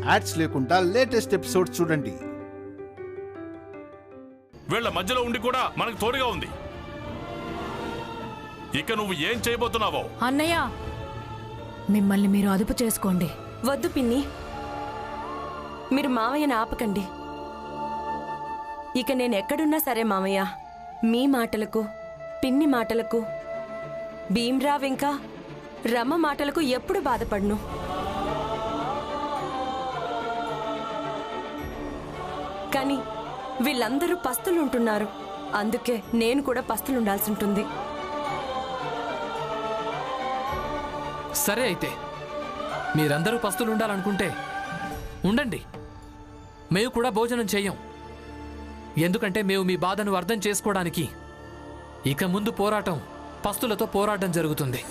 Ads లేకుండా latest episodes చూడండి. వీళ్ళ మధ్యలో ఉండి కూడా మనకు తోడుగా ఉంది. ఇక నువ్వు ఏం చేయబోతున్నావో. అన్నయ్య, మిమ్మల్ని మీరు అదుపు చేసుకోండి. వద్దు పిన్ని, మీరు మావయ్యని ఆపకండి. ఇక నేను ఎక్కడున్నా సరే మావయ్య, మీ మాటలకు, పిన్ని మాటలకు, భీమ్రావ్ ఇంకా రమ్మ మాటలకు ఎప్పుడు బాధపడను. కానీ వీళ్ళందరూ పస్తులుంటున్నారు, అందుకే నేను కూడా పస్తులుండాల్సి ఉంటుంది. సరే అయితే మీరందరూ పస్తులుండాలనుకుంటే ఉండండి, మేము కూడా భోజనం చెయ్యం. ఎందుకంటే మేము మీ బాధను అర్థం చేసుకోవడానికి ఇక ముందు పోరాటం పస్తులతో పోరాటం జరుగుతుంది.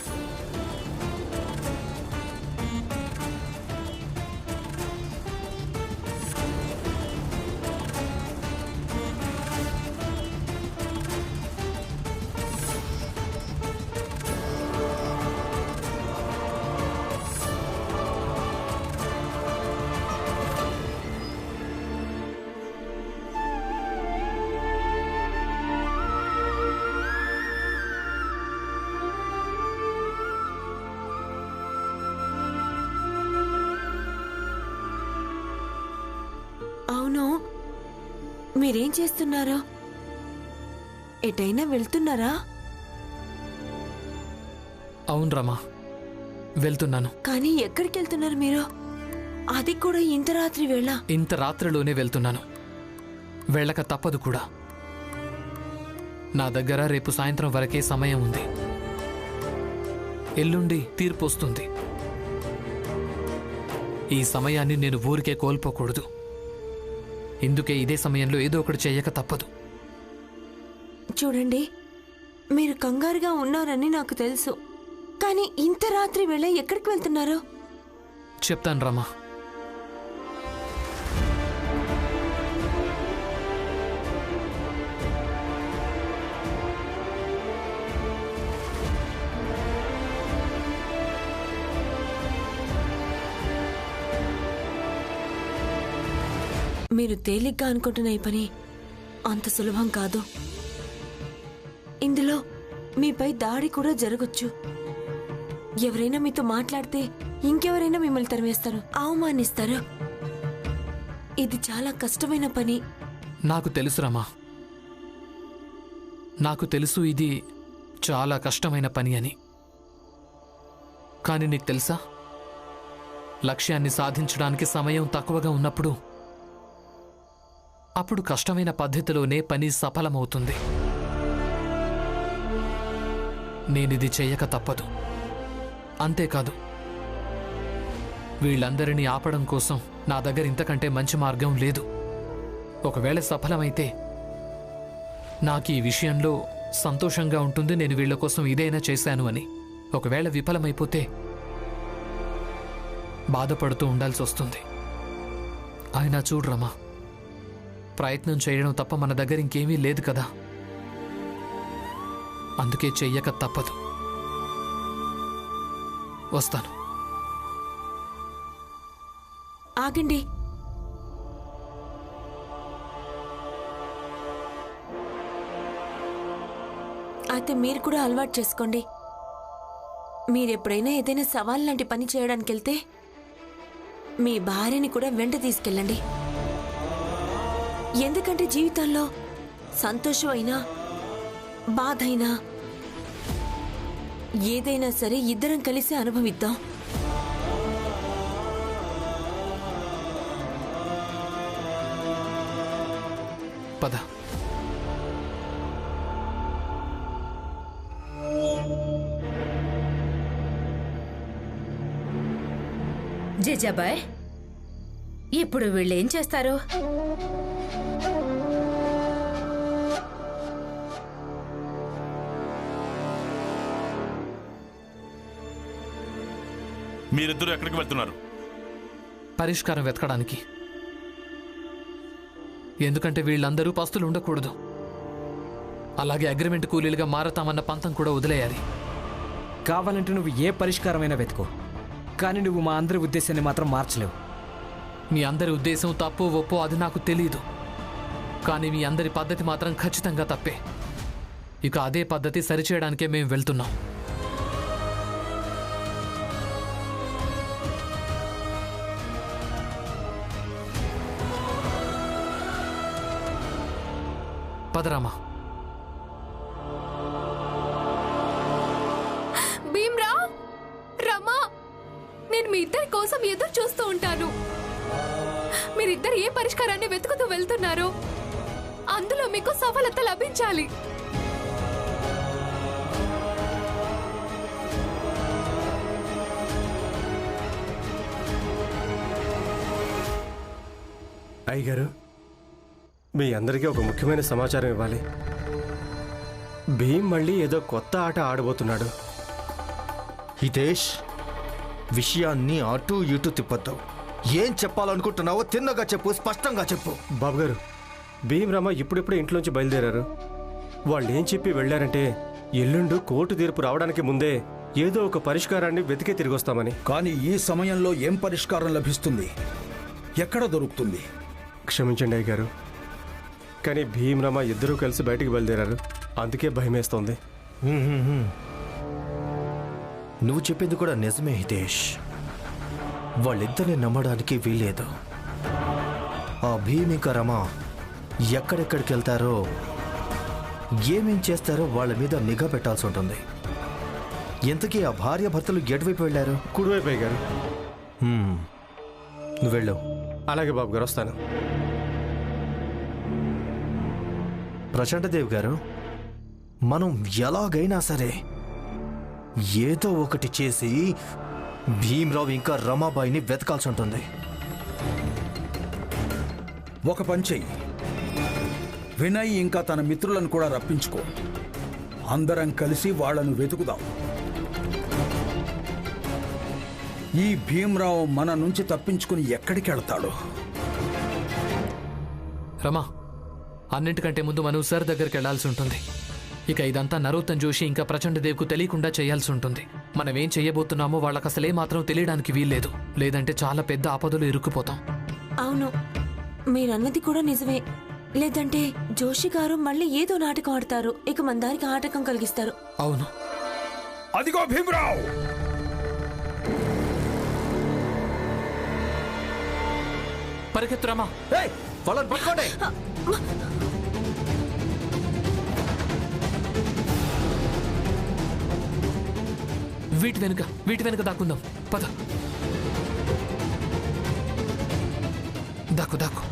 అవును, మీరేం చేస్తున్నారో? ఎటైనా వెళ్తున్నారా? అవును రమా, వెళ్తున్నాను. కానీ ఎక్కడికి వెళ్తున్నారు మీరు? అది కూడా ఇంత రాత్రి వేళ? ఇంత రాత్రిలోనే వెళ్తున్నాను, వెళ్ళక తప్పదు కూడా. నా దగ్గర రేపు సాయంత్రం వరకే సమయం ఉంది. ఎల్లుండి తీర్పు వస్తుంది. ఈ సమయాన్ని నేను ఊరికే కోల్పోకూడదు. ఇందుకే ఇదే సమయంలో ఏదో ఒకటి చెయ్యక తప్పదు. చూడండి, మీరు కంగారుగా ఉన్నారని నాకు తెలుసు, కానీ ఇంత రాత్రి వేళ ఎక్కడికి వెళ్తున్నారు? చెప్తాను రమా. మీరు తేలిగ్గా అనుకుంటున్న ఈ పని అంత సులభం కాదు. ఇందులో మీపై దాడి కూడా జరగొచ్చు. ఎవరైనా మీతో మాట్లాడితే ఇంకెవరైనా మిమ్మల్ని తరిమేస్తారు, అవమానిస్తారు. ఇది చాలా కష్టమైన పని. నాకు తెలుసు రమా, నాకు తెలుసు ఇది చాలా కష్టమైన పని అని. కానీ నీకు తెలుసా, లక్ష్యాన్ని సాధించడానికి సమయం తక్కువగా ఉన్నప్పుడు అప్పుడు కష్టమైన పద్ధతిలోనే పని సఫలమవుతుంది. నేనిది చెయ్యక తప్పదు. అంతేకాదు, వీళ్ళందరినీ ఆపడం కోసం నా దగ్గర ఇంతకంటే మంచి మార్గం లేదు. ఒకవేళ సఫలమైతే నాకు ఈ విషయంలో సంతోషంగా ఉంటుంది, నేను వీళ్ల కోసం ఇదైనా చేశాను అని. ఒకవేళ విఫలమైపోతే బాధపడుతూ ఉండాల్సి వస్తుంది. అయినా చూడు రమా, ప్రయత్నం చేయడం తప్ప మన దగ్గర ఇంకేమీ లేదు కదా. అందుకే చెయ్యక తప్పదు. వస్తాను. ఆగండి. అయితే మీరు కూడా అలవాటు చేసుకోండి. మీరెప్పుడైనా ఏదైనా సవాల్ లాంటి పని చేయడానికి వెళ్తే మీ భార్యని కూడా వెంట తీసుకెళ్ళండి. ఎందుకంటే జీవితంలో సంతోషం అయినా బాధ అయినా ఏదైనా సరే ఇద్దరం కలిసి అనుభవిద్దాం. పద. జేజాబాయ్, ఇప్పుడు వీళ్ళేం చేస్తారు? మీరిద్దరూ ఎక్కడికి వెళ్తున్నారు? పరిష్కారం వెతకడానికి. ఎందుకంటే వీళ్ళందరూ పస్తులు ఉండకూడదు. అలాగే అగ్రిమెంట్ కూలీలుగా మారతామన్న పంతం కూడా వదిలేయాలి. కావాలంటే నువ్వు ఏ పరిష్కారమైనా వెతుకో, కానీ నువ్వు మా అందరి ఉద్దేశాన్ని మాత్రం మార్చలేవు. మీ అందరి ఉద్దేశం తప్పు ఒప్పో అది నాకు తెలియదు, కానీ మీ అందరి పద్ధతి మాత్రం ఖచ్చితంగా తప్పే. ఇక అదే పద్ధతి సరిచేయడానికే మేము వెళ్తున్నాం. పదరామా. భీమ్రావ్, రమా, నేను మీ ఇద్దరి కోసం ఎదురు చూస్తూ ఉంటాను. మీరిద్దరు ఏ పరిష్కారాన్ని వెతుకుతూ వెళ్తున్నారో అందులో మీకు సఫలత లభించాలి. అయ్యగారు, మీ అందరికీ ఒక ముఖ్యమైన సమాచారం ఇవ్వాలి. భీమ్ మళ్ళీ ఏదో కొత్త ఆట ఆడబోతున్నాడు. హితేష్, విషయాన్ని అటు ఇటు తిప్పొద్దు. ఏం చెప్పాలనుకుంటున్నావో తిన్నగా చెప్పు, స్పష్టంగా చెప్పు. బాబు గారు, భీమ్ రమ ఇప్పుడిప్పుడే ఇంట్లోంచి బయలుదేరారు. వాళ్ళు ఏం చెప్పి వెళ్ళారంటే ఎల్లుండు కోర్టు తీర్పు రావడానికి ముందే ఏదో ఒక పరిష్కారాన్ని వెతికే తిరిగొస్తామని. కానీ ఈ సమయంలో ఏం పరిష్కారం లభిస్తుంది? ఎక్కడ దొరుకుతుంది? క్షమించండి అయ్యగారు, కానీ భీమ్ రమ ఇద్దరూ కలిసి బయటికి బయలుదేరారు. అందుకే భయమేస్తోంది. నువ్వు చెప్పింది కూడా నిజమే హితేష్. వాళ్ళిద్దరిని నమ్మడానికి వీల్లేదు. ఆ భీమ్ ఇంకా రమ ఎక్కడెక్కడికి వెళ్తారో, ఏమేం చేస్తారో వాళ్ళ మీద నిఘా పెట్టాల్సి ఉంటుంది. ఇంతకీ ఆ భార్య భర్తలు ఎటువైపు వెళ్ళారు? కుడివైపు అయ్యగారు. నువ్వు వెళ్ళు. అలాగే బాబు గారు, వస్తాను. ప్రచండదేవ్ గారు, మనం ఎలాగైనా సరే ఏదో ఒకటి చేసి భీమ్రావు ఇంకా రమాబాయిని వెతకాల్సి ఉంటుంది. ఒక పని చెయ్యి, వినయ్ ఇంకా తన మిత్రులను కూడా రప్పించుకో. అందరం కలిసి వాళ్లను వెతుకుదాం. ఈ భీమ్రావు మన నుంచి తప్పించుకుని ఎక్కడికి వెళ్తాడు? రమా, అన్నింటికంటే ముందు మనం సార్ దగ్గరికి వెళ్లాల్సి ఉంటుంది. ఇక ఇదంతా నరోత్తమ్ జోషి ఇంకా ప్రచండదేవ్కు తెలియకుండా చేయాల్సి ఉంటుంది. మనం ఏం చెయ్యబోతున్నామో వాళ్ళకి అసలే మాత్రం తెలియడానికి వీల్లేదు, లేదంటే చాలా పెద్ద ఆపదలు ఇరుక్కుపోతాం. అవును, మీరన్నది కూడా నిజమే. లేదంటే జోషి గారు మళ్ళీ ఏదో నాటకం ఆడతారు, ఇక మన దానికి ఆటంకం కలిగిస్తారు. అవును, అదిగో భీమ్రావు! పరిగెత్తు రమా. వాళ్ళని పట్టుకోండి. వీటి వెనుక దాక్కుందాం. పద, దాక్కు దాక్కు.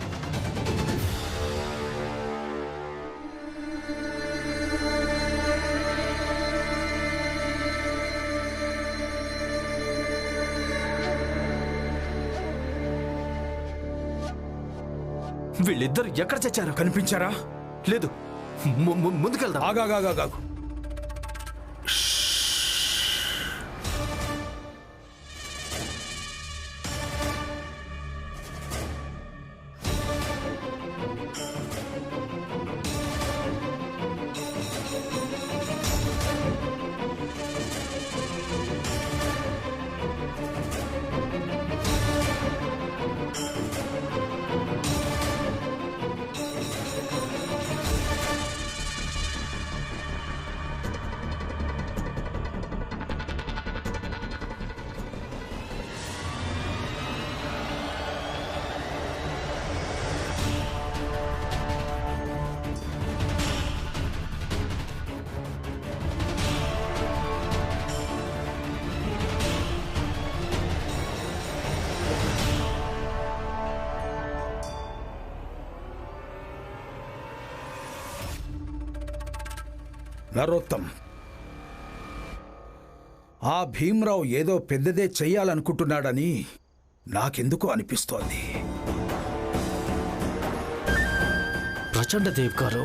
వీళ్ళిద్దరు ఎక్కడ చచ్చారు? కనిపించారా? లేదు, ముందుకెళ్దాం. ఆగాగాగాగు. నరోత్తమ్, ఆ భీమ్రావు ఏదో పెద్దదే చెయ్యాలనుకుంటున్నాడని నాకెందుకు అనిపిస్తోంది. ప్రచండదేవ్ గారు,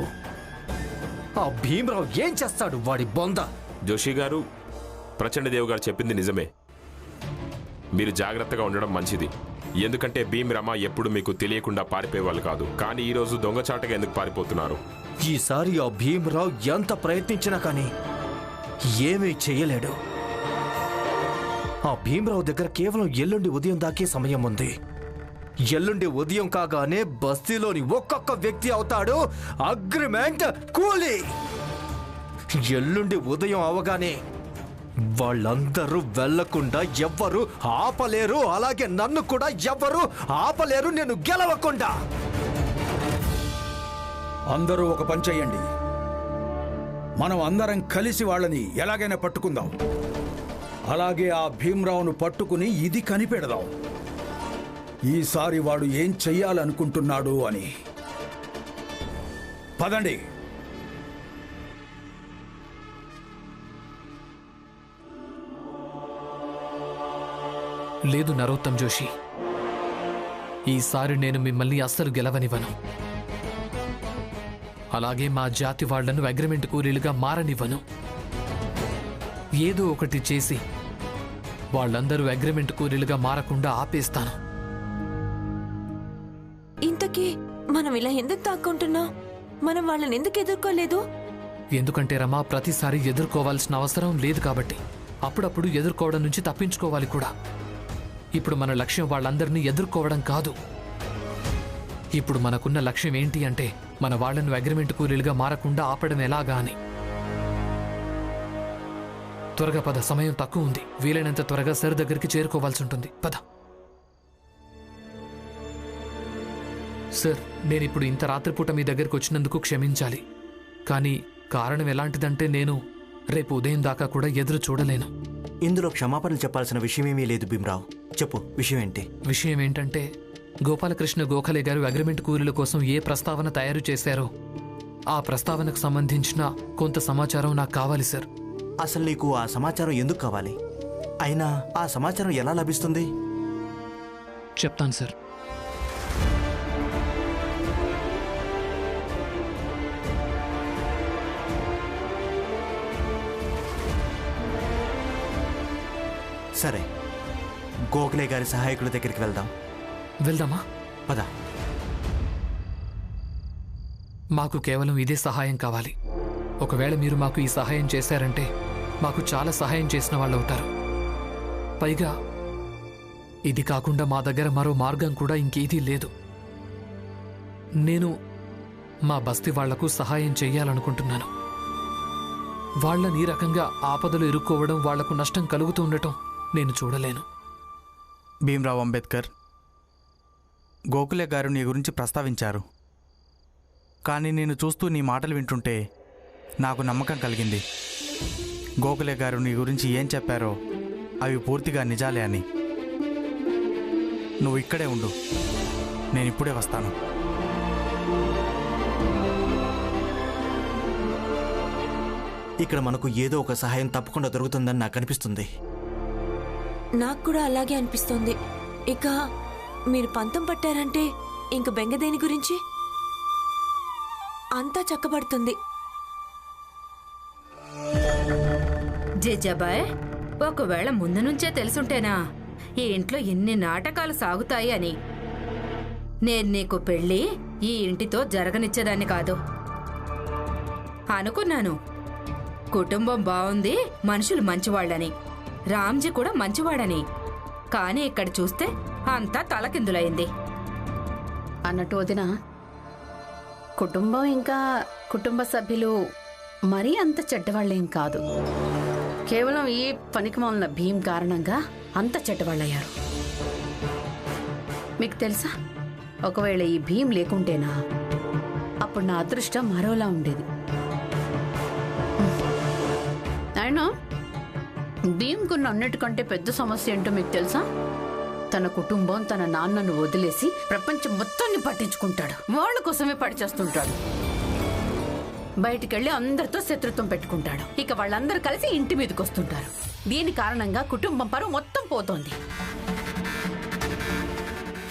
ఆ భీమ్రావు ఏం చేస్తాడు? వాడి బొంద. జోషి గారు, ప్రచండదేవ్ గారు చెప్పింది నిజమే. మీరు జాగ్రత్తగా ఉండడం మంచిది. ఎందుకంటే భీమ్ రమ ఎప్పుడు మీకు తెలియకుండా పారిపోయేవాళ్ళు కాదు. కానీ ఈరోజు దొంగచాటగా ఎందుకు పారిపోతున్నారు? ఈసారి ఆ భీమ్రావు ఎంత ప్రయత్నించినా కానీ ఏమీ చెయ్యలేడు. ఆ భీమ్రావు దగ్గర కేవలం ఎల్లుండి ఉదయం దాకే సమయం ఉంది. ఎల్లుండి ఉదయం కాగానే బస్తీలోని ఒక్కొక్క వ్యక్తి అవుతాడు అగ్రిమెంట్ కూలీ. ఎల్లుండి ఉదయం అవగానే వాళ్ళందరూ వెళ్లకుండా ఎవ్వరు ఆపలేరు, అలాగే నన్ను కూడా ఎవ్వరు ఆపలేరు నేను గెలవకుండా. అందరూ ఒక పని చెయ్యండి. మనం అందరం కలిసి వాళ్ళని ఎలాగైనా పట్టుకుందాం. అలాగే ఆ భీమ్రావును పట్టుకుని ఇది కనిపెడదాం, ఈసారి వాడు ఏం చెయ్యాలనుకుంటున్నాడు అని. పదండి. లేదు నరోత్తమ్ జోషి, ఈసారి నేను మిమ్మల్ని అస్సలు గెలవనివ్వను. అలాగే మా జాతి వాళ్లను అగ్రిమెంట్ కూలీలుగా మారనివ్వను. ఏదో ఒకటి చేసి వాళ్ళందరూ అగ్రిమెంట్ కూలీలుగా మారకుండా ఆపేస్తాను. ఇంతకీ మనం ఇలా ఎందుకు తాక్కుంటున్నాం? మనం వాళ్ళని ఎందుకు ఎదుర్కోలేదు? ఎందుకంటే రమా, ప్రతిసారి ఎదుర్కోవాల్సిన అవసరం లేదు కాబట్టి. అప్పుడప్పుడు ఎదుర్కోవడం నుంచి తప్పించుకోవాలి కూడా. ఇప్పుడు మన లక్ష్యం వాళ్ళందరినీ ఎదుర్కోవడం కాదు. ఇప్పుడు మనకున్న లక్ష్యం ఏంటి అంటే మన వాళ్లను అగ్రిమెంట్ కూలీలుగా మారకుండా ఆపడం ఎలాగా అని. త్వరగా పద, సమయం తక్కువ ఉంది. వీలైనంత త్వరగా సర్ దగ్గరికి చేరుకోవాల్సి ఉంటుంది. పద. సార్, నేనిప్పుడు ఇంత రాత్రిపూట మీ దగ్గరికి వచ్చినందుకు క్షమించాలి. కానీ కారణం ఎలాంటిదంటే నేను రేపు ఉదయం దాకా కూడా ఎదురు చూడలేను. ఇందులో క్షమాపణలు చెప్పాల్సిన విషయమేమీ లేదు భీమ్రావ్. చెప్పు, విషయం ఏంటి? విషయం ఏంటంటే గోపాలకృష్ణ గోఖలే గారు అగ్రిమెంట్ కూలీల కోసం ఏ ప్రస్తావన తయారు చేశారో ఆ ప్రస్తావనకు సంబంధించిన కొంత సమాచారం నాకు కావాలి సార్. అసలు నీకు ఆ సమాచారం ఎందుకు కావాలి? అయినా ఆ సమాచారం ఎలా లభిస్తుంది? చెప్తాను సార్. సరే, గోఖలే గారి సహాయకుల దగ్గరికి వెళ్దామా? పద. మాకు కేవలం ఇదే సహాయం కావాలి. ఒకవేళ మీరు మాకు ఈ సహాయం చేశారంటే మాకు చాలా సహాయం చేసిన వాళ్ళు అవుతారు. పైగా ఇది కాకుండా మా దగ్గర మరో మార్గం కూడా ఇంకేదీ లేదు. నేను మా బస్తీ వాళ్లకు సహాయం చెయ్యాలనుకుంటున్నాను. వాళ్ళని ఈ రకంగా ఆపదలు ఇరుక్కోవడం, వాళ్లకు నష్టం కలుగుతూ ఉండటం నేను చూడలేను. భీమ్రావ్ అంబేద్కర్, గోఖలే గారు నీ గురించి ప్రస్తావించారు. కానీ నేను చూస్తూ నీ మాటలు వింటుంటే నాకు నమ్మకం కలిగింది. గోఖలే గారు నీ గురించి ఏం చెప్పారో అవి పూర్తిగా నిజాలే అని. నువ్వు ఇక్కడే ఉండు, నేను ఇప్పుడే వస్తాను. ఇక్కడ మనకు ఏదో ఒక సహాయం తప్పకుండా దొరుకుతుందని నాకు అనిపిస్తుంది. నాకు కూడా అలాగే అనిపిస్తోంది. ఇక మీరు పంతం పట్టారంటే ఇంక బెంగదేని గురించి? అంతా చక్కబడుతుంది. జేజాబాయ్, ఒకవేళ ముందు నుంచే తెలుసుంటేనా ఈ ఇంట్లో ఎన్ని నాటకాలు సాగుతాయి అని, నేను నీకు పెళ్ళి ఈ ఇంటితో జరగనిచ్చేదాన్ని కాదు. అనుకున్నాను కుటుంబం బాగుంది, మనుషులు మంచివాళ్ళని, రామ్జీ కూడా మంచివాడని. కానీ ఇక్కడ చూస్తే అంతా తలకిందులైంది. అన్నట్టు వదిన, కుటుంబం ఇంకా కుటుంబ సభ్యులు మరీ అంత చెడ్డవాళ్ళేం కాదు. కేవలం ఈ పనికిమాలిన భీమ్ కారణంగా అంత చెడ్డవాళ్ళయ్యారు. మీకు తెలుసా, ఒకవేళ ఈ భీమ్ లేకుంటేనా అప్పుడు నా అదృష్టం మరోలా ఉండేది. అయినా భీమ్కున్న అన్నిటికంటే పెద్ద సమస్య ఏంటో మీకు తెలుసా? తన కుటుంబం, తన నాన్నను వదిలేసి ప్రపంచం మొత్తాన్ని పట్టించుకుంటాడు. వాళ్ళ కోసమే పడిచేస్తుంటాడు. బయటికెళ్ళి అందరితో శత్రుత్వం పెట్టుకుంటాడు. ఇక వాళ్ళందరూ కలిసి ఇంటి మీదకి వస్తుంటారు. దీని కారణంగా కుటుంబం పరువు మొత్తం పోతోంది.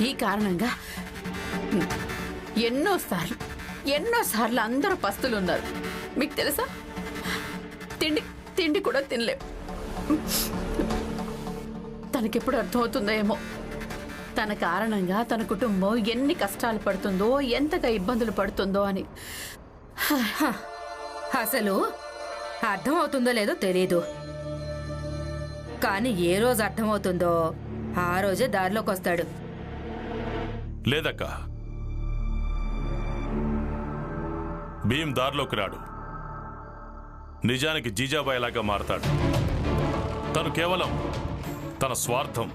ఈ కారణంగా ఎన్నోసార్లు అందరూ పస్తులున్నారు. మీకు తెలుసా, తిండి కూడా తినలేం. తనకెప్పుడు అర్థమవుతుందో ఏమో, తన కారణంగా తన కుటుంబం ఎన్ని కష్టాలు పడుతుందో, ఎంతగా ఇబ్బందులు పడుతుందో అని. అసలు అర్థమవుతుందో లేదో తెలీదు, కానీ ఏ రోజు అర్థమవుతుందో ఆ రోజే దారిలోకి వస్తాడు. లేదక్క, భీం దారిలోకి రాడు. నిజానికి జీజాబాయి లాగా మారతాడు. తను కేవలం తన స్వార్థం,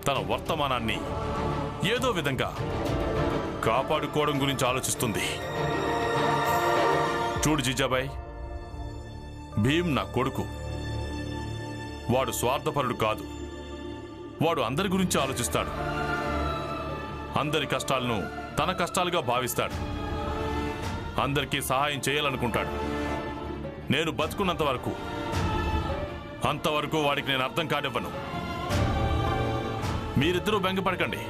తన వర్తమానాన్ని ఏదో విధంగా కాపాడుకోవడం గురించి ఆలోచిస్తుంది. చూడు జీజాబాయి, భీం నా కొడుకు. వాడు స్వార్థపరుడు కాదు. వాడు అందరి గురించి ఆలోచిస్తాడు. అందరి కష్టాలను తన కష్టాలుగా భావిస్తాడు. అందరికీ సహాయం చేయాలనుకుంటాడు. నేను బతుకున్నంత వరకు, అంతవరకు వాడికి నేను అర్థం కానివ్వను. మీరిద్దరూ బెంగపడకండి.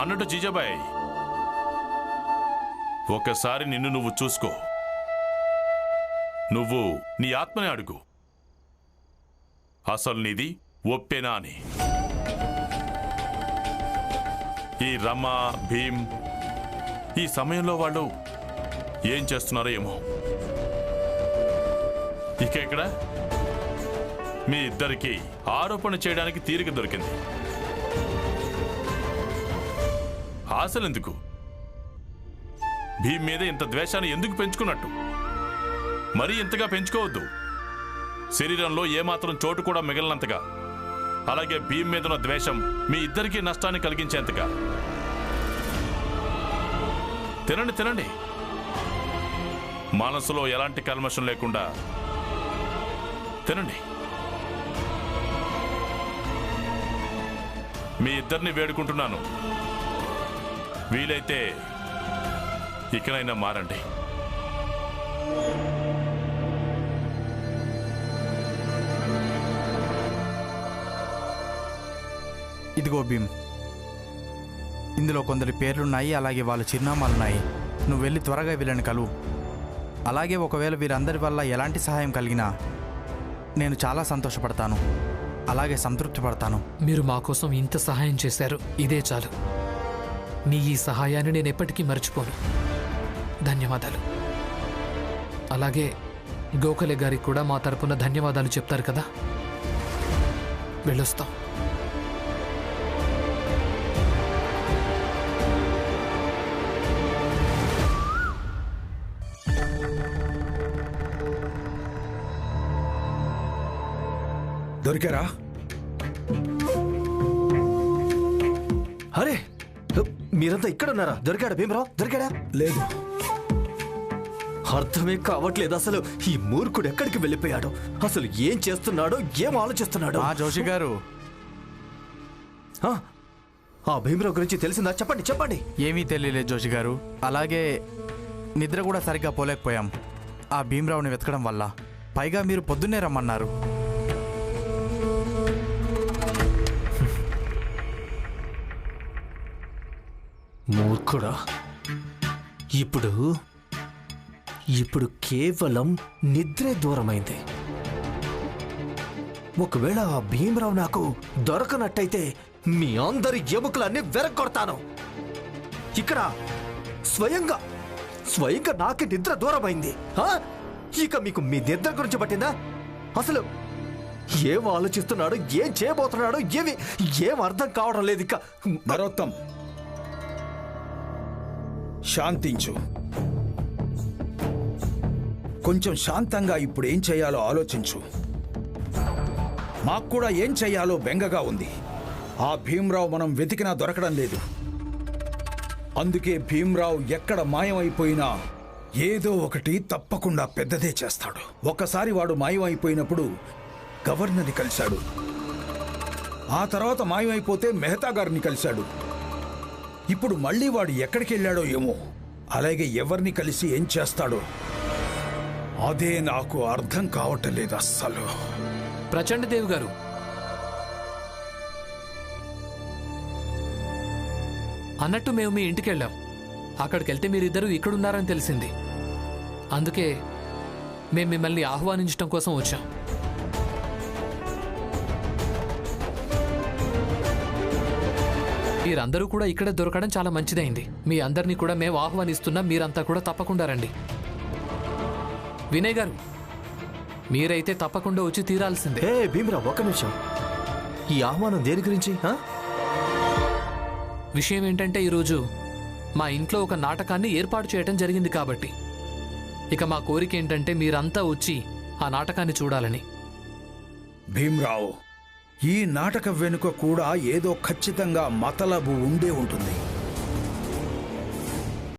అన్నట్టు జీజాబాయ్, ఒకసారి నిన్ను నువ్వు చూసుకో. నువ్వు నీ ఆత్మని అడుగు, అసలు నీది ఒప్పేనా అని. ఈ రమ, భీమ్ ఈ సమయంలో వాళ్ళు ఏం చేస్తున్నారో ఏమో. ఇక ఇక్కడ మీ ఇద్దరికి ఆరోపణ చేయడానికి తీరిక దొరికింది. ఆశలెందుకు? భీమ్ మీద ఇంత ద్వేషాన్ని ఎందుకు పెంచుకున్నట్టు? మరీ ఇంతగా పెంచుకోవద్దు. శరీరంలో ఏమాత్రం చోటు కూడా మిగలనంతగా. అలాగే భీమ్ మీదున్న ద్వేషం మీ ఇద్దరికీ నష్టాన్ని కలిగించేంతగా. తినండి తినండి, మనసులో ఎలాంటి కల్మషం లేకుండా తినండి. మీ ఇద్దరిని వేడుకుంటున్నాను, వీలైతే ఇకనైనా మారండి. ఇదిగో భీమ్, ఇందులో కొందరి పేర్లున్నాయి, అలాగే వాళ్ళ చిరునామాలున్నాయి. నువ్వు వెళ్ళి త్వరగా వీళ్ళని కలువు. అలాగే ఒకవేళ వీరందరి వల్ల ఎలాంటి సహాయం కలిగినా నేను చాలా సంతోషపడతాను, అలాగే సంతృప్తి పడతాను. మీరు మా కోసం ఇంత సహాయం చేశారు, ఇదే చాలు. మీ ఈ సహాయాన్ని నేను ఎప్పటికీ మర్చిపోను. ధన్యవాదాలు. అలాగే గోఖలే గారికి కూడా మా తరపున ధన్యవాదాలు చెప్తారు కదా. వెళ్ళొస్తాం. దొరికారా? అరే, మీరంతా ఇక్కడ ఉన్నారా? దొరికాడా భీమరావు? దొరికాడా? లేదు. అర్థమే కావట్లేదు అసలు. ఈ మూర్ఖుడు ఎక్కడికి వెళ్ళిపోయాడు? అసలు ఏం చేస్తున్నాడో, ఏం ఆలోచిస్తున్నాడో. జోషి గారు, ఆ భీమరావు గురించి తెలిసిందా? చెప్పండి చెప్పండి. ఏమీ తెలియలేదు జోషి గారు. అలాగే నిద్ర కూడా సరిగ్గా పోలేకపోయాం ఆ భీమరావుని వెతకడం వల్ల. పైగా మీరు పొద్దున్నే రమ్మన్నారు. మూర్ఖుడా, ఇప్పుడు కేవలం నిద్రే దూరమైంది. ఒకవేళ ఆ భీమరావు నాకు దొరకనట్టయితే మీ అందరి ఎముకలన్నీ వెరగొడతాను. ఇక్కడ స్వయంగా నాకే నిద్ర దూరమైంది. ఇక మీకు మీ నిద్ర గురించి పట్టిందా? అసలు ఏం ఆలోచిస్తున్నాడో, ఏం చేయబోతున్నాడో ఏం అర్థం కావడం లేదు. ఇక నరోత్తం, శాంతించు. కొంచెం శాంతంగా ఇప్పుడు ఏం చేయాలో ఆలోచించు. మాకు కూడా ఏం చేయాలో బెంగగా ఉంది. ఆ భీమరావు మనం వెతికినా దొరకడం లేదు. అందుకే భీమరావు ఎక్కడ మాయమైపోయినా ఏదో ఒకటి తప్పకుండా పెద్దదే చేస్తాడు. ఒకసారి వాడు మాయమైపోయినప్పుడు గవర్నర్ని కలిశాడు. ఆ తర్వాత మాయమైపోతే మెహతా గారిని కలిశాడు. ఇప్పుడు మళ్ళీ వాడు ఎక్కడికి వెళ్ళాడో ఏమో. అలాగే ఎవరిని కలిసి ఏం చేస్తాడో అదే నాకు అర్థం కావటం లేదు అస్సలు. ప్రచండదేవి గారు, అన్నట్టు మేము మీ ఇంటికి వెళ్ళాం. అక్కడికి వెళ్తే మీరిద్దరూ ఇక్కడున్నారని తెలిసింది. అందుకే మేము మిమ్మల్ని ఆహ్వానించడం కోసం వచ్చాం. మీరందరూ కూడా ఇక్కడే దొరకడం చాలా మంచిదైంది. మీ అందరినీ కూడా మేము ఆహ్వానిస్తున్నాం. మీరంతా కూడా తప్పకుండా రండి. వినయ్ గారు, మీరైతే తప్పకుండా వచ్చి తీరాల్సిందే. భీమరావు, ఒక్క నిమిషం. ఈ ఆహ్వానం దేని గురించి? విషయం ఏంటంటే ఈరోజు మా ఇంట్లో ఒక నాటకాన్ని ఏర్పాటు చేయటం జరిగింది కాబట్టి ఇక మా కోరిక ఏంటంటే మీరంతా వచ్చి ఆ నాటకాన్ని చూడాలని. భీమ్రావ్, ఈ నాటక వెనుక కూడా ఏదో ఖచ్చితంగా మతలబు ఉండే ఉంటుంది.